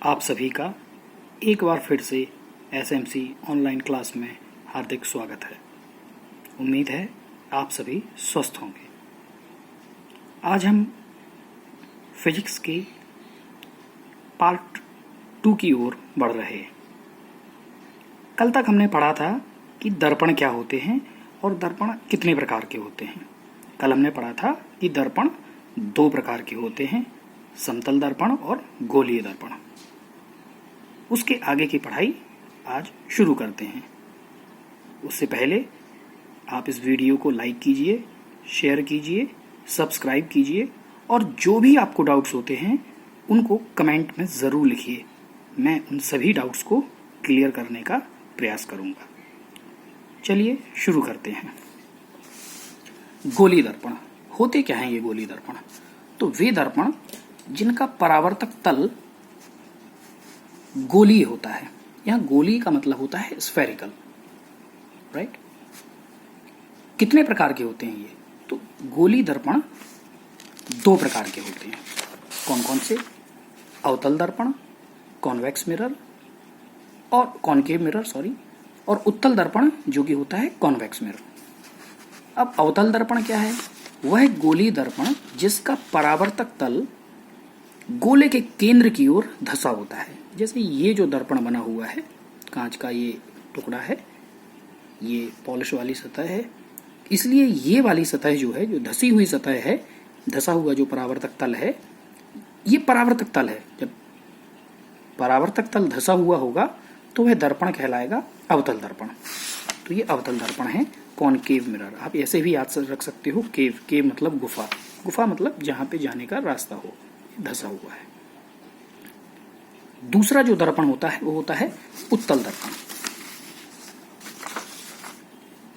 आप सभी का एक बार फिर से एसएमसी ऑनलाइन क्लास में हार्दिक स्वागत है। उम्मीद है आप सभी स्वस्थ होंगे। आज हम फिजिक्स के पार्ट 2 की ओर बढ़ रहे हैं। कल तक हमने पढ़ा था कि दर्पण क्या होते हैं और दर्पण कितने प्रकार के होते हैं। कल हमने पढ़ा था कि दर्पण 2 प्रकार के होते हैं, समतल दर्पण और गोलीय दर्पण। उसके आगे की पढ़ाई आज शुरू करते हैं। उससे पहले आप इस वीडियो को लाइक कीजिए, शेयर कीजिए, सब्सक्राइब कीजिए और जो भी आपको डाउट्स होते हैं उनको कमेंट में ज़रूर लिखिए। मैं उन सभी डाउट्स को क्लियर करने का प्रयास करूंगा। चलिए शुरू करते हैं। गोलीय दर्पण होते क्या हैं? ये गोलीय दर्पण तो वे दर्पण जिनका परावर्तक तल गोलीय होता है। यहां गोलीय का मतलब होता है स्फेरिकल, राइट। कितने प्रकार के होते हैं ये? तो गोलीय दर्पण 2 प्रकार के होते हैं। कौन कौन से? अवतल दर्पण, कॉन्वेक्स मिरर और कॉनकेव मिरर और उत्तल दर्पण जो कि होता है कॉन्वेक्स मिरर। अब अवतल दर्पण क्या है? वह गोलीय दर्पण जिसका परावर्तक तल गोले के केंद्र की ओर धंसा होता है। जैसे ये जो दर्पण बना हुआ है, कांच का ये टुकड़ा है, ये पॉलिश वाली सतह है, इसलिए ये वाली सतह जो है, जो धसी हुई सतह है, धसा हुआ जो परावर्तक तल है, ये परावर्तक तल है। जब परावर्तक तल धसा हुआ होगा तो वह दर्पण कहलाएगा अवतल दर्पण। तो ये अवतल दर्पण है। कॉनकेव मिरर आप ऐसे भी याद रख सकते हो। केव मतलब गुफा, गुफा मतलब जहां पे जाने का रास्ता हो, धसा हुआ है। दूसरा जो दर्पण होता है वो होता है उत्तल दर्पण।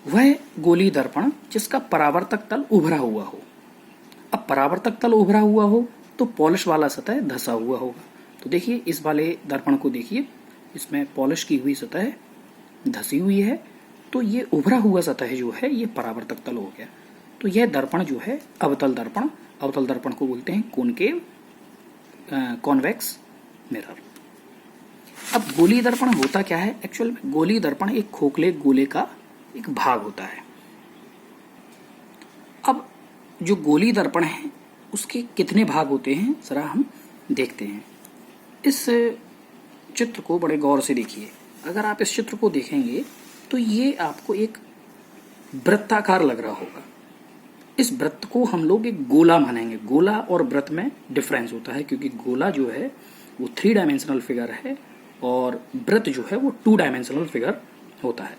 वह गोलीय दर्पण जिसका परावर्तक तल उभरा हुआ हो। अब परावर्तक तल उभरा हुआ हो तो पॉलिश वाला सतह धसा हुआ होगा। तो देखिए इस वाले दर्पण को देखिए, इसमें पॉलिश की हुई सतह धसी हुई है, तो ये उभरा हुआ सतह जो है ये परावर्तक तल हो गया। तो यह दर्पण जो है अवतल दर्पण, अवतल दर्पण को बोलते हैं कॉनकेव कॉन्वेक्स मिरर। अब गोलीय दर्पण होता क्या है? एक्चुअल में गोलीय दर्पण एक खोखले गोले का एक भाग होता है। अब जो गोलीय दर्पण है उसके कितने भाग होते हैं जरा हम देखते हैं। इस चित्र को बड़े गौर से देखिए। अगर आप इस चित्र को देखेंगे तो ये आपको एक वृत्ताकार लग रहा होगा। इस वृत्त को हम लोग एक गोला मानेंगे। गोला और वृत्त में डिफरेंस होता है, क्योंकि गोला जो है वो 3 डायमेंशनल फिगर है और वृत्त जो है वो 2 डायमेंशनल फिगर होता है।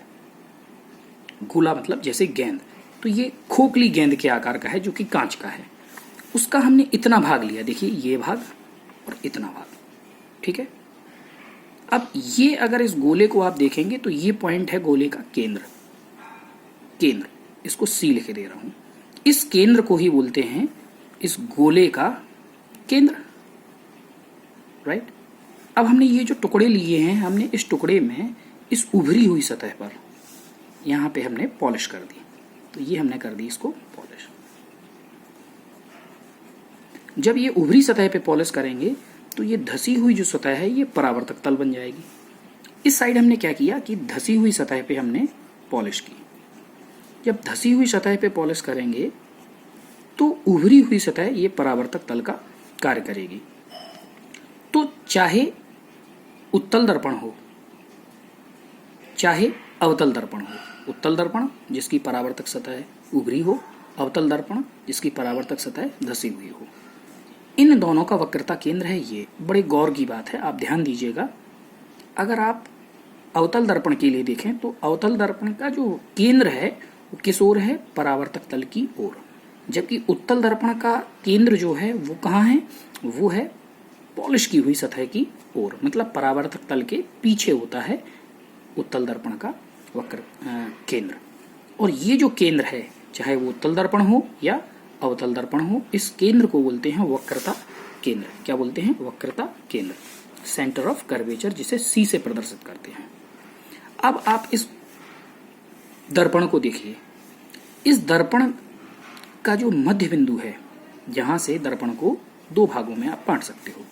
गोला मतलब जैसे गेंद, तो ये खोखली गेंद के आकार का है जो कि कांच का है। उसका हमने इतना भाग लिया, देखिए ये भाग और इतना भाग, ठीक है। अब ये अगर इस गोले को आप देखेंगे तो ये पॉइंट है गोले का केंद्र, इसको सी लिखे दे रहा हूं। इस केंद्र को ही बोलते हैं इस गोले का केंद्र, राइट। अब हमने ये जो टुकड़े लिए हैं, हमने इस टुकड़े में इस उभरी हुई सतह पर यहां पे हमने पॉलिश कर दी। तो ये हमने कर दी इसको पॉलिश। जब ये उभरी सतह पे पॉलिश करेंगे तो ये धसी हुई जो सतह है ये परावर्तक तल बन जाएगी। इस साइड हमने क्या किया कि धसी हुई सतह पे हमने पॉलिश की। जब धसी हुई सतह पे पॉलिश करेंगे तो उभरी हुई सतह ये परावर्तक तल का कार्य करेगी। तो चाहे उत्तल दर्पण हो चाहे अवतल दर्पण हो, उत्तल दर्पण जिसकी परावर्तक सतह उभरी हो, अवतल दर्पण जिसकी परावर्तक सतह धसी हुई हो, इन दोनों का वक्रता केंद्र है ये। बड़े गौर की बात है, आप ध्यान दीजिएगा। अगर आप अवतल दर्पण के लिए देखें तो अवतल दर्पण का जो केंद्र है वो किस ओर है? परावर्तक तल की ओर। जबकि उत्तल दर्पण का केंद्र जो है वो कहाँ है? वो है पॉलिश की हुई सतह की ओर, मतलब परावर्तक तल के पीछे होता है उत्तल दर्पण का वक्र केंद्र। और ये जो केंद्र है, चाहे वो उत्तल दर्पण हो या अवतल दर्पण हो, इस केंद्र को बोलते हैं वक्रता केंद्र। क्या बोलते हैं? वक्रता केंद्र, सेंटर ऑफ कर्वेचर, जिसे सी से प्रदर्शित करते हैं। अब आप इस दर्पण को देखिए। इस दर्पण का जो मध्य बिंदु है, जहां से दर्पण को 2 भागों में आप बांट सकते हो।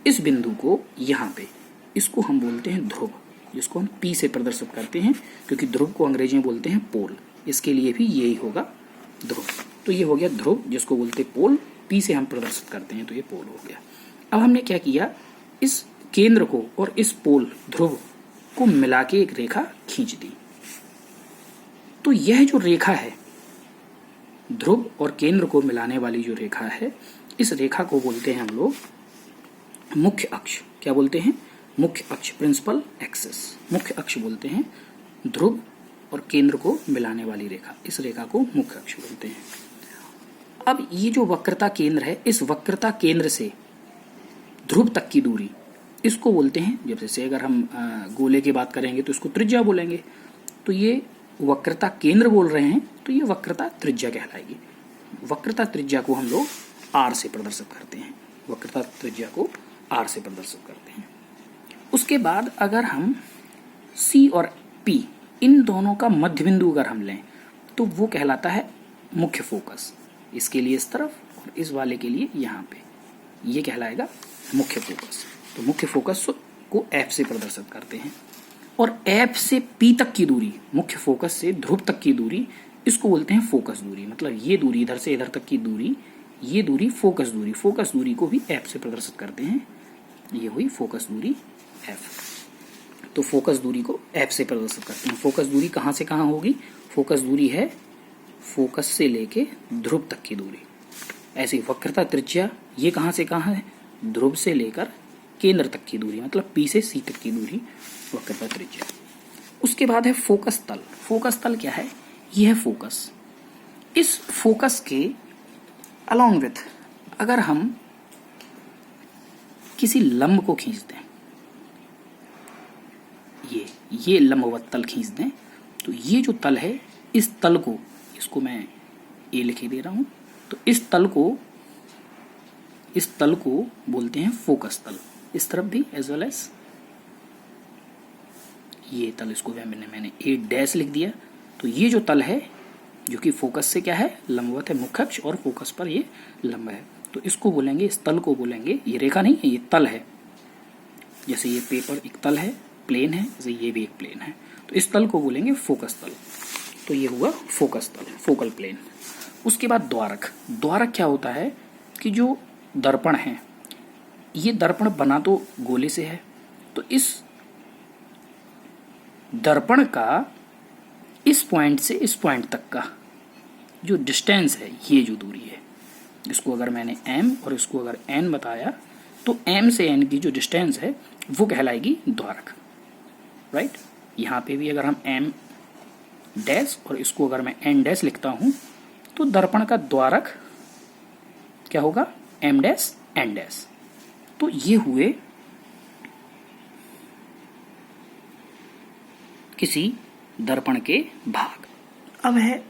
इस बिंदु को यहाँ पे, इसको हम बोलते हैं ध्रुव, जिसको हम P से प्रदर्शित करते हैं, क्योंकि ध्रुव को अंग्रेजी में बोलते हैं पोल। इसके लिए भी यही होगा ध्रुव। तो ये हो गया ध्रुव, जिसको बोलते हैं पोल, P से हम प्रदर्शित करते हैं, तो ये पोल हो गया। अब हमने क्या किया, इस केंद्र को और इस पोल ध्रुव को मिला के एक रेखा खींच दी। तो यह जो रेखा है, ध्रुव और केंद्र को मिलाने वाली जो रेखा है, इस रेखा को बोलते हैं हम लोग मुख्य अक्ष। क्या बोलते हैं? मुख्य अक्ष, प्रिंसिपल एक्सिस। मुख्य अक्ष बोलते हैं ध्रुव और केंद्र को मिलाने वाली रेखा, इस रेखा को मुख्य अक्ष बोलते हैं। अब ये जो वक्रता केंद्र है, इस वक्रता केंद्र से ध्रुव तक की दूरी, इसको बोलते हैं, जब जैसे अगर हम गोले की बात करेंगे तो इसको त्रिज्या बोलेंगे। तो ये वक्रता केंद्र बोल रहे हैं, तो ये वक्रता त्रिज्या कहलाएगी। वक्रता त्रिज्या को हम लोग R से प्रदर्शित करते हैं। वक्रता त्रिज्या को R से प्रदर्शित करते हैं। उसके बाद अगर हम C और P, इन दोनों का मध्य बिंदु अगर हम लें, तो वो कहलाता है मुख्य फोकस। इसके लिए इस तरफ और इस वाले के लिए यहाँ पे, ये कहलाएगा मुख्य फोकस। तो मुख्य फोकस को F से प्रदर्शित करते हैं। और F से P तक की दूरी, मुख्य फोकस से ध्रुव तक की दूरी, इसको बोलते हैं फोकस दूरी। मतलब ये दूरी, इधर से इधर तक की दूरी, ये दूरी फोकस दूरी। फोकस दूरी को भी F से प्रदर्शित करते हैं। ये हुई फोकस दूरी F। तो फोकस दूरी को F से प्रदर्शित करते हैं। फोकस दूरी कहाँ से कहाँ होगी? फोकस दूरी है फोकस से लेके ध्रुव तक की दूरी। ऐसी वक्रता त्रिज्या, ये कहाँ से कहाँ है? ध्रुव से लेकर केंद्र तक की दूरी, मतलब P से C तक की दूरी वक्रता त्रिज्या। उसके बाद है फोकस तल। फोकस तल क्या है? यह है फोकस। इस फोकस के अलॉन्ग विथ अगर हम किसी लंब को खींच दें, ये लंबवत तल खींच दें, तो ये जो तल है, इस तल को, इसको मैं ए लिखे दे रहा हूं, तो इस तल को बोलते हैं फोकस तल। इस तरफ भी एज वेल एज ये तल, इसको मैंने ए डैश लिख दिया। तो ये जो तल है, जो कि फोकस से क्या है? लंबवत है, मुख्य अक्ष, और फोकस पर ये लंब है, तो इसको बोलेंगे, इस तल को बोलेंगे, ये रेखा नहीं है, ये तल है। जैसे ये पेपर एक तल है, प्लेन है, जैसे ये भी एक प्लेन है, तो इस तल को बोलेंगे फोकस तल। तो ये हुआ फोकस तल, फोकल प्लेन। उसके बाद द्वारक। द्वारक क्या होता है कि जो दर्पण है, ये दर्पण बना तो गोले से है, तो इस दर्पण का इस पॉइंट से इस पॉइंट तक का जो डिस्टेंस है, ये जो दूरी है, इसको अगर मैंने m और इसको अगर n बताया, तो m से n की जो डिस्टेंस है वो कहलाएगी द्वारक। राइट? यहाँ पे भी अगर हम m डैश और इसको अगर मैं n डैश लिखता हूं, तो दर्पण का द्वारक क्या होगा? m dash n dash. तो ये हुए किसी दर्पण के भाग। अब है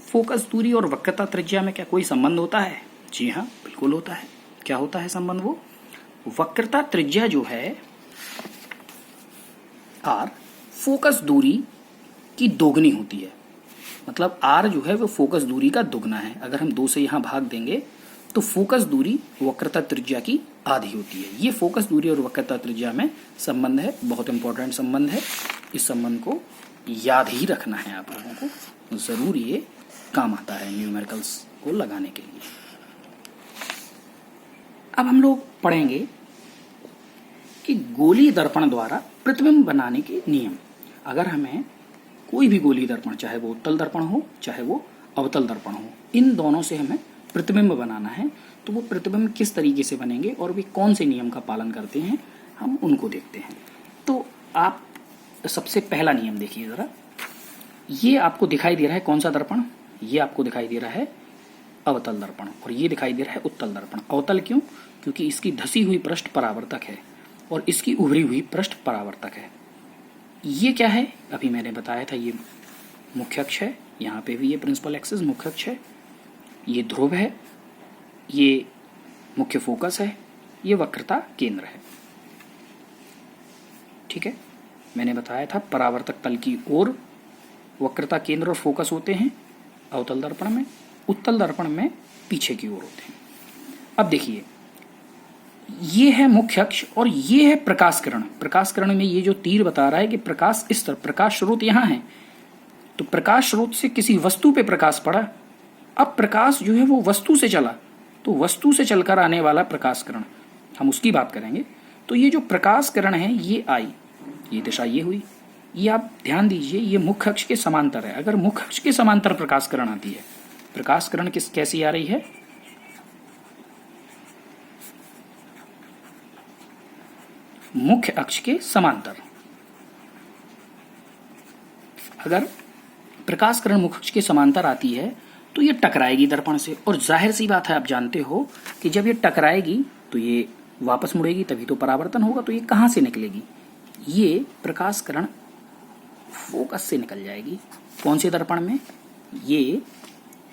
फोकस दूरी और वक्रता त्रिज्या में क्या कोई संबंध होता है? जी हाँ, बिल्कुल होता है। क्या होता है संबंध? वो वक्रता त्रिज्या जो है R, फोकस दूरी की दोगुनी होती है। मतलब R जो है वो फोकस दूरी का दुगना है। अगर हम 2 से यहाँ भाग देंगे तो फोकस दूरी वक्रता त्रिज्या की आधी होती है। ये फोकस दूरी और वक्रता त्रिज्या में संबंध है, बहुत इंपॉर्टेंट संबंध है। इस संबंध को याद ही रखना है आप लोगों को, जरूर ये काम आता है न्यूमेरिकल्स को लगाने के लिए। अब हम लोग पढ़ेंगे कि गोली दर्पण द्वारा प्रतिबिंब बनाने के नियम। अगर हमें कोई भी गोली दर्पण, चाहे वो उत्तल दर्पण हो चाहे वो अवतल दर्पण हो, इन दोनों से हमें प्रतिबिंब बनाना है, तो वो प्रतिबिंब किस तरीके से बनेंगे और वे कौन से नियम का पालन करते हैं, हम उनको देखते हैं। तो आप सबसे पहला नियम देखिए जरा। ये आपको दिखाई दे रहा है कौन सा दर्पण? ये आपको दिखाई दे रहा है अवतल दर्पण, और ये दिखाई दे रहा है उत्तल दर्पण। अवतल क्यों? क्योंकि इसकी धसी हुई पृष्ठ परावर्तक है और इसकी उभरी हुई पृष्ठ परावर्तक है। ये क्या है? अभी मैंने बताया था, ये मुख्य अक्ष है, यहाँ पे भी ये प्रिंसिपल एक्सिस मुख्य अक्ष है, ये ध्रुव है, ये मुख्य फोकस है, ये वक्रता केंद्र है। ठीक है, मैंने बताया था परावर्तक तल की ओर वक्रता केंद्र और फोकस होते हैं अवतल दर्पण में, उत्तल दर्पण में पीछे की ओर होते हैं। अब देखिए, ये है मुख्य अक्ष और ये है प्रकाश किरण। प्रकाश किरण में ये जो तीर बता रहा है कि प्रकाश इस तरफ, प्रकाश स्रोत यहां है, तो प्रकाश स्रोत से किसी वस्तु पे प्रकाश पड़ा, अब प्रकाश जो है वो वस्तु से चला, तो वस्तु से चलकर आने वाला प्रकाश किरण, हम उसकी बात करेंगे। तो ये जो प्रकाश किरण है ये आई, ये दिशा ये हुई, ये आप ध्यान दीजिए ये मुख्य अक्ष के समांतर है। अगर मुख्य अक्ष के समांतर प्रकाश किरण आती है, प्रकाश किरण कैसी आ रही है, मुख्य अक्ष के समांतर। अगर प्रकाश किरण मुख्य अक्ष के समांतर आती है तो ये टकराएगी दर्पण से, और जाहिर सी बात है आप जानते हो कि जब ये टकराएगी तो ये वापस मुड़ेगी, तभी तो परावर्तन होगा। तो ये कहां से निकलेगी, ये प्रकाश किरण फोकस से निकल जाएगी। कौन से दर्पण में, ये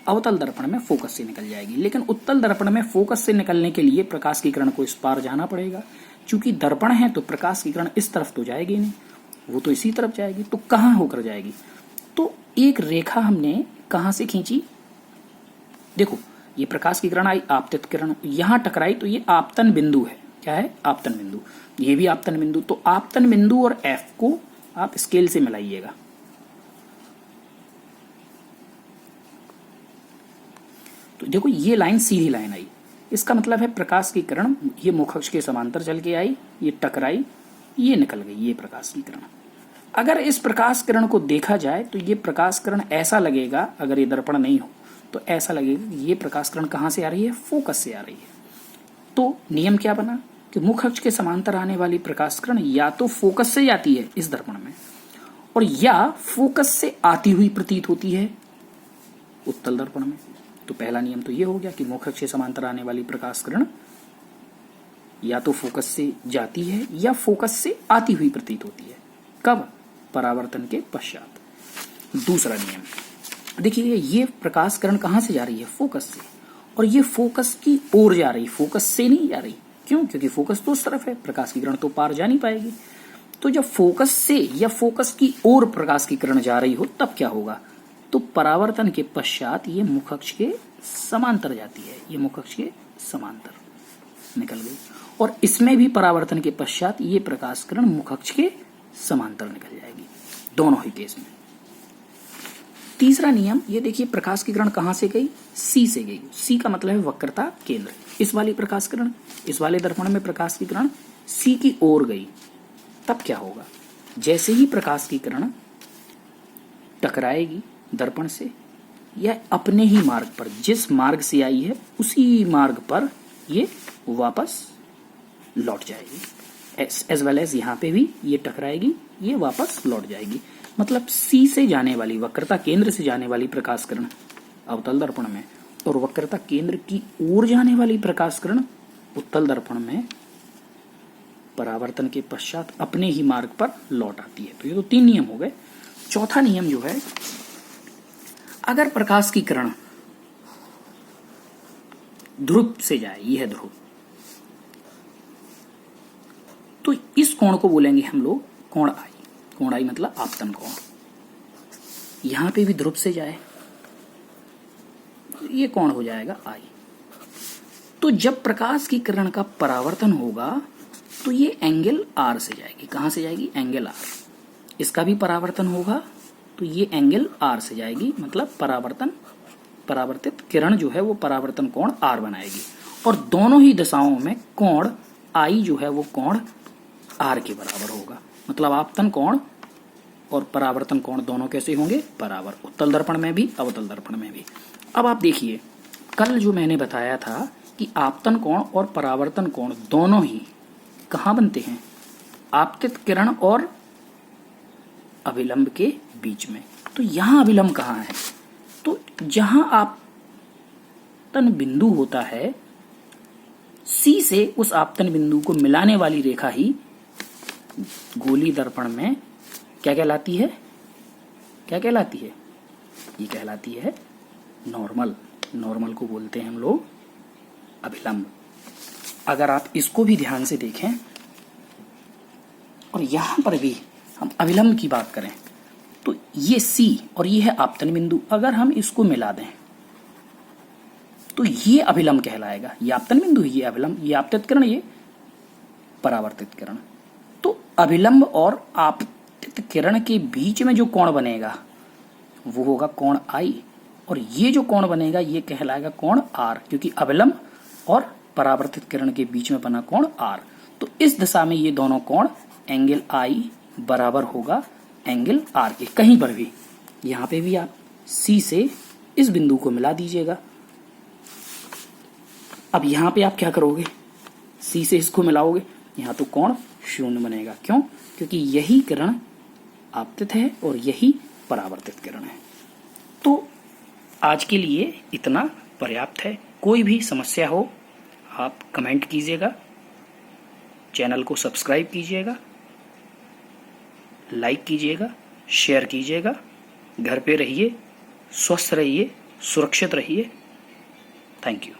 अवतल दर्पण में फोकस से निकल जाएगी। लेकिन उत्तल दर्पण में फोकस से निकलने के लिए प्रकाश की किरण को इस पार जाना पड़ेगा। चूंकि दर्पण है तो प्रकाश की किरण इस तरफ तो जाएगी नहीं, वो तो इसी तरफ जाएगी। तो कहां होकर जाएगी, तो एक रेखा हमने कहां से खींची, देखो ये प्रकाश की किरण आई, आपतित किरण यहां टकराई, तो ये आपतन बिंदु है। क्या है, आपतन बिंदु, ये भी आपतन बिंदु। तो आपतन बिंदु और एफ को आप स्केल से मिलाइएगा। तो देखो ये लाइन सीधी लाइन आई, इसका मतलब है प्रकाश की किरण ये मुख्य अक्ष के समांतर चल के आई, ये टकराई, ये निकल गई, ये प्रकाश की किरण। अगर इस प्रकाश किरण को देखा जाए तो ये प्रकाश किरण ऐसा लगेगा, अगर ये दर्पण नहीं हो तो ऐसा लगेगा कि ये प्रकाश किरण कहां से आ रही है, फोकस से आ रही है। तो नियम क्या बना कि मुख्य अक्ष के समांतर आने वाली प्रकाश किरण या तो फोकस से जाती है इस दर्पण में, और या फोकस से आती हुई प्रतीत होती है उत्तल दर्पण में। तो पहला नियम तो ये हो गया कि मुख्य अक्ष के समांतर आने वाली प्रकाश किरण या तो फोकस से जाती है या फोकस से आती हुई प्रतीत होती है। कब, परावर्तन के पश्चात। दूसरा नियम देखिए, ये प्रकाश किरण कहां से जा रही है, फोकस से, और ये फोकस की ओर जा रही, फोकस से नहीं जा रही। क्यों, क्योंकि फोकस तो उस तरफ है, प्रकाश की किरण तो पार जा नहीं पाएगी। तो जब फोकस से या फोकस की ओर प्रकाश की किरण जा रही हो तब क्या होगा, तो परावर्तन के पश्चात ये मुख्य अक्ष के समांतर जाती है, ये मुख्य अक्ष के समांतर निकल गई, और इसमें भी परावर्तन के पश्चात ये प्रकाश किरण मुख्य अक्ष के समांतर निकल जाएगी, दोनों ही केस में। तीसरा नियम ये देखिए, प्रकाश की किरण कहां से गई, सी से गई। सी का मतलब है वक्रता केंद्र। इस वाली प्रकाश किरण, इस वाले दर्पण में प्रकाश की किरण सी की ओर गई, तब क्या होगा, जैसे ही प्रकाश की किरण टकराएगी दर्पण से या अपने ही मार्ग पर, जिस मार्ग से आई है उसी मार्ग पर ये वापस लौट जाएगी। एज वेल एज यहाँ पे भी ये टकराएगी, ये वापस लौट जाएगी। मतलब सी से जाने वाली, वक्रता केंद्र से जाने वाली प्रकाश किरण अवतल दर्पण में, और वक्रता केंद्र की ओर जाने वाली प्रकाश किरण उत्तल दर्पण में परावर्तन के पश्चात अपने ही मार्ग पर लौट आती है। तो ये तो 3 नियम हो गए। चौथा नियम जो है, अगर प्रकाश की किरण ध्रुव से जाए, यह है ध्रुव, तो इस कोण को बोलेंगे हम लोग कोण आई। कोण आई मतलब आपतन कोण। यहां पे भी ध्रुव से जाए, ये कोण हो जाएगा आई। तो जब प्रकाश की किरण का परावर्तन होगा तो ये एंगल आर से जाएगी। कहां से जाएगी, एंगल आर। इसका भी परावर्तन होगा तो ये एंगल आर से जाएगी, मतलब परावर्तित किरण जो है वो परावर्तन कोण आर बनाएगी, और दोनों ही दिशाओं में कोण आई जो है वो कोण आर के बराबर होगा। मतलब आपतन कोण और परावर्तन कोण दोनों कैसे होंगे, बराबर, उत्तल दर्पण में भी अवतल दर्पण में भी। अब आप देखिए, कल जो मैंने बताया था कि आपतन कोण और परावर्तन कोण दोनों ही कहां बनते हैं, आपतित किरण और अभिलंब के बीच में। तो यहां अभिलंब कहां है, तो जहां आपतन बिंदु होता है, सी से उस आपतन बिंदु को मिलाने वाली रेखा ही गोली दर्पण में क्या कहलाती है, क्या कहलाती है, ये कहलाती है नॉर्मल। नॉर्मल को बोलते हैं हम लोग अभिलंब। अगर आप इसको भी ध्यान से देखें और यहां पर भी हम अभिलंब की बात करें, तो ये सी और ये है आपतन बिंदु, अगर हम इसको मिला दें तो ये अभिलंब कहलाएगा। ये आपतन बिंदु, ये अभिलंब, ये आपतित किरण, ये परावर्तित किरण। तो अभिलंब और आपतित किरण के बीच में जो कोण बनेगा वो होगा कोण I, और ये जो कोण बनेगा ये कहलाएगा कोण R, क्योंकि अभिलंब और परावर्तित किरण के बीच में बना कोण R। तो इस दिशा में ये दोनों कोण एंगल I बराबर होगा एंगल R के। कहीं पर भी, यहाँ पे भी आप C से इस बिंदु को मिला दीजिएगा। अब यहाँ पे आप क्या करोगे, C से इसको मिलाओगे, यहाँ तो कोण 0 बनेगा। क्यों? क्योंकि यही किरण आपतित है और यही परावर्तित किरण है। तो आज के लिए इतना पर्याप्त है। कोई भी समस्या हो आप कमेंट कीजिएगा, चैनल को सब्सक्राइब कीजिएगा, लाइक कीजिएगा, शेयर कीजिएगा। घर पे रहिए, स्वस्थ रहिए, सुरक्षित रहिए। Thank you.